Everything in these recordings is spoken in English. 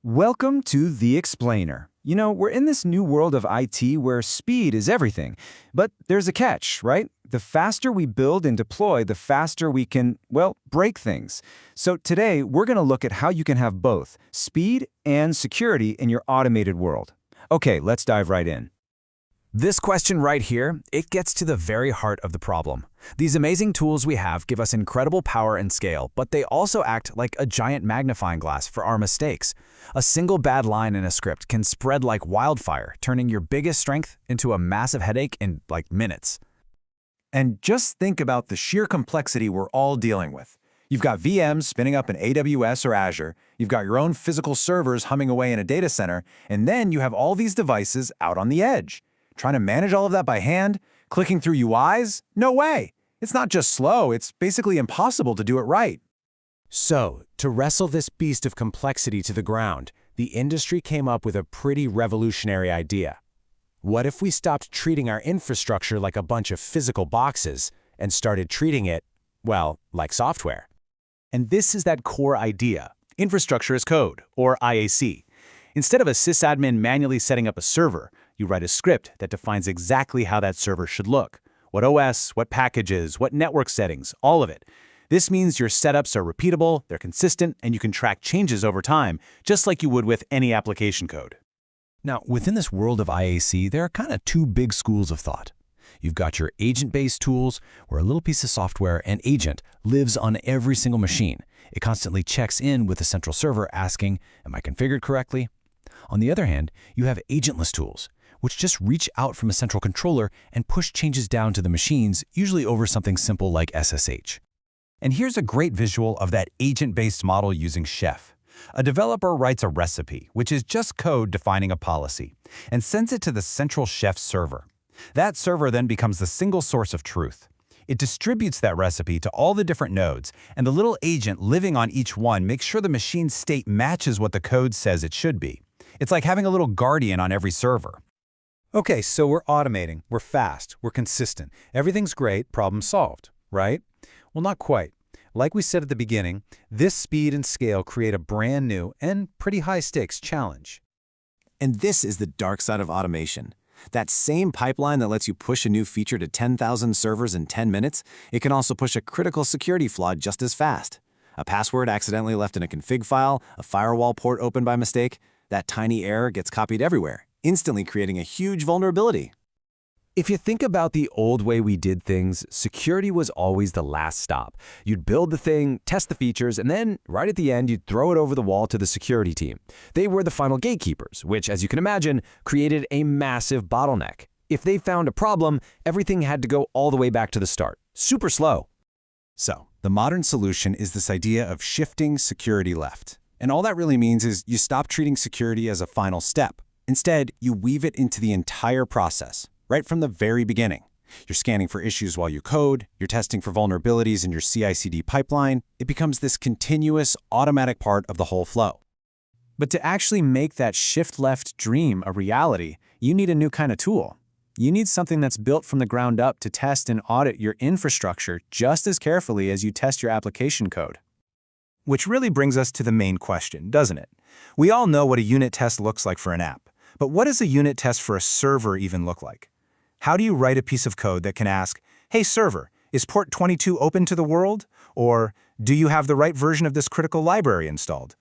Welcome to The Explainer. You know, we're in this new world of IT where speed is everything. But there's a catch, right? The faster we build and deploy, the faster we can, well, break things. So today, we're going to look at how you can have both speed and security in your automated world. Okay, let's dive right in. This question right here, it gets to the very heart of the problem. These amazing tools we have give us incredible power and scale, but they also act like a giant magnifying glass for our mistakes. A single bad line in a script can spread like wildfire, turning your biggest strength into a massive headache in like minutes. And just think about the sheer complexity we're all dealing with. You've got VMs spinning up in AWS or Azure, you've got your own physical servers humming away in a data center, and then you have all these devices out on the edge. Trying to manage all of that by hand? Clicking through UIs? No way! It's not just slow, it's basically impossible to do it right. So, to wrestle this beast of complexity to the ground, the industry came up with a pretty revolutionary idea. What if we stopped treating our infrastructure like a bunch of physical boxes and started treating it, well, like software? And this is that core idea, infrastructure as code, or IAC. Instead of a sysadmin manually setting up a server, you write a script that defines exactly how that server should look. What OS, what packages, what network settings, all of it. This means your setups are repeatable, they're consistent, and you can track changes over time, just like you would with any application code. Now, within this world of IAC, there are kind of two big schools of thought. You've got your agent-based tools, where a little piece of software, an agent, lives on every single machine. It constantly checks in with the central server asking, am I configured correctly? On the other hand, you have agentless tools, which just reach out from a central controller and push changes down to the machines, usually over something simple like SSH. And here's a great visual of that agent-based model using Chef. A developer writes a recipe, which is just code defining a policy, and sends it to the central Chef server. That server then becomes the single source of truth. It distributes that recipe to all the different nodes, and the little agent living on each one makes sure the machine's state matches what the code says it should be. It's like having a little guardian on every server. Okay, so we're automating, we're fast, we're consistent. Everything's great, problem solved, right? Well, not quite. Like we said at the beginning, this speed and scale create a brand new and pretty high-stakes challenge. And this is the dark side of automation. That same pipeline that lets you push a new feature to 10,000 servers in 10 minutes, it can also push a critical security flaw just as fast. A password accidentally left in a config file, a firewall port opened by mistake, that tiny error gets copied everywhere, instantly creating a huge vulnerability. If you think about the old way we did things, security was always the last stop. You'd build the thing, test the features, and then, right at the end, you'd throw it over the wall to the security team. They were the final gatekeepers, which, as you can imagine, created a massive bottleneck. If they found a problem, everything had to go all the way back to the start. Super slow. So, the modern solution is this idea of shifting security left. And all that really means is you stop treating security as a final step. Instead, you weave it into the entire process, right from the very beginning. You're scanning for issues while you code, you're testing for vulnerabilities in your CI/CD pipeline. It becomes this continuous, automatic part of the whole flow. But to actually make that shift-left dream a reality, you need a new kind of tool. You need something that's built from the ground up to test and audit your infrastructure just as carefully as you test your application code. Which really brings us to the main question, doesn't it? We all know what a unit test looks like for an app, but what does a unit test for a server even look like? How do you write a piece of code that can ask, hey server, is port 22 open to the world? Or, do you have the right version of this critical library installed?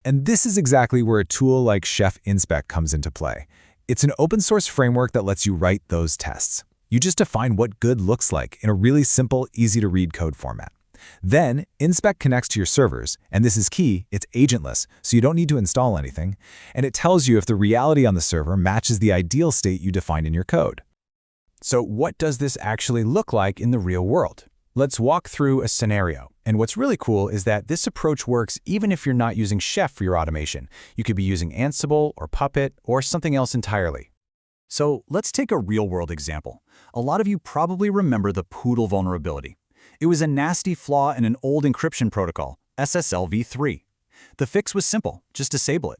And this is exactly where a tool like Chef Inspect comes into play. It's an open source framework that lets you write those tests. You just define what good looks like in a really simple, easy to read code format. Then, Inspect connects to your servers, and this is key, it's agentless, so you don't need to install anything, and it tells you if the reality on the server matches the ideal state you defined in your code. So what does this actually look like in the real world? Let's walk through a scenario. And what's really cool is that this approach works even if you're not using Chef for your automation. You could be using Ansible or Puppet or something else entirely. So let's take a real-world example. A lot of you probably remember the Poodle vulnerability. It was a nasty flaw in an old encryption protocol, SSL v3. The fix was simple, just disable it.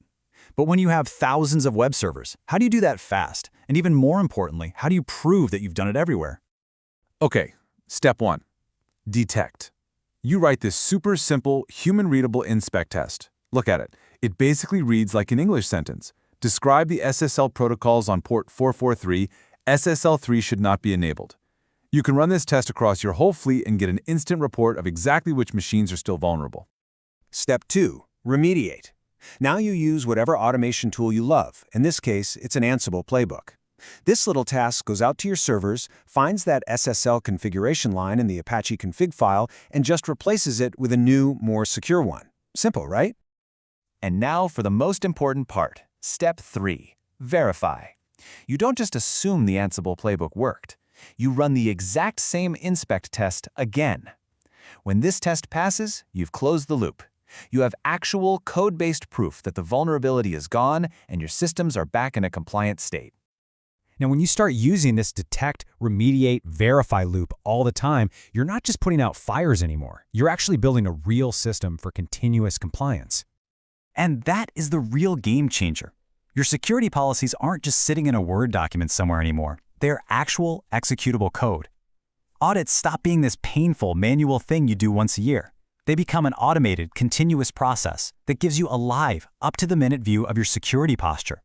But when you have thousands of web servers, how do you do that fast? And even more importantly, how do you prove that you've done it everywhere? Okay, step 1. Detect. You write this super simple, human-readable inspect test. Look at it. It basically reads like an English sentence. Describe the SSL protocols on port 443. SSL3 should not be enabled. You can run this test across your whole fleet and get an instant report of exactly which machines are still vulnerable. Step 2. Remediate. Now you use whatever automation tool you love. In this case, it's an Ansible playbook. This little task goes out to your servers, finds that SSL configuration line in the Apache config file, and just replaces it with a new, more secure one. Simple, right? And now for the most important part, Step 3, verify. You don't just assume the Ansible playbook worked. You run the exact same inspect test again. When this test passes, you've closed the loop. You have actual code-based proof that the vulnerability is gone and your systems are back in a compliant state. Now, when you start using this detect, remediate, verify loop all the time, you're not just putting out fires anymore. You're actually building a real system for continuous compliance. And that is the real game changer. Your security policies aren't just sitting in a Word document somewhere anymore. They're actual executable code. Audits stop being this painful manual thing you do once a year. They become an automated, continuous process that gives you a live, up-to-the-minute view of your security posture.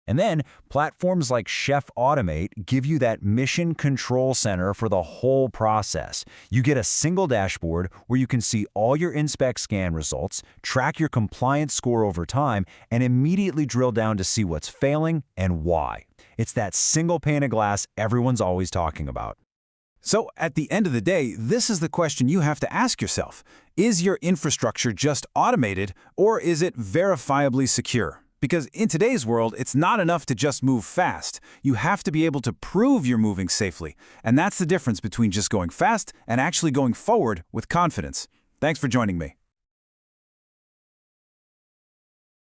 And then, platforms like Chef Automate give you that mission control center for the whole process. You get a single dashboard where you can see all your inspect scan results, track your compliance score over time, and immediately drill down to see what's failing and why. It's that single pane of glass everyone's always talking about. So, at the end of the day, this is the question you have to ask yourself. Is your infrastructure just automated, or is it verifiably secure? Because in today's world, it's not enough to just move fast. You have to be able to prove you're moving safely. And that's the difference between just going fast and actually going forward with confidence. Thanks for joining me.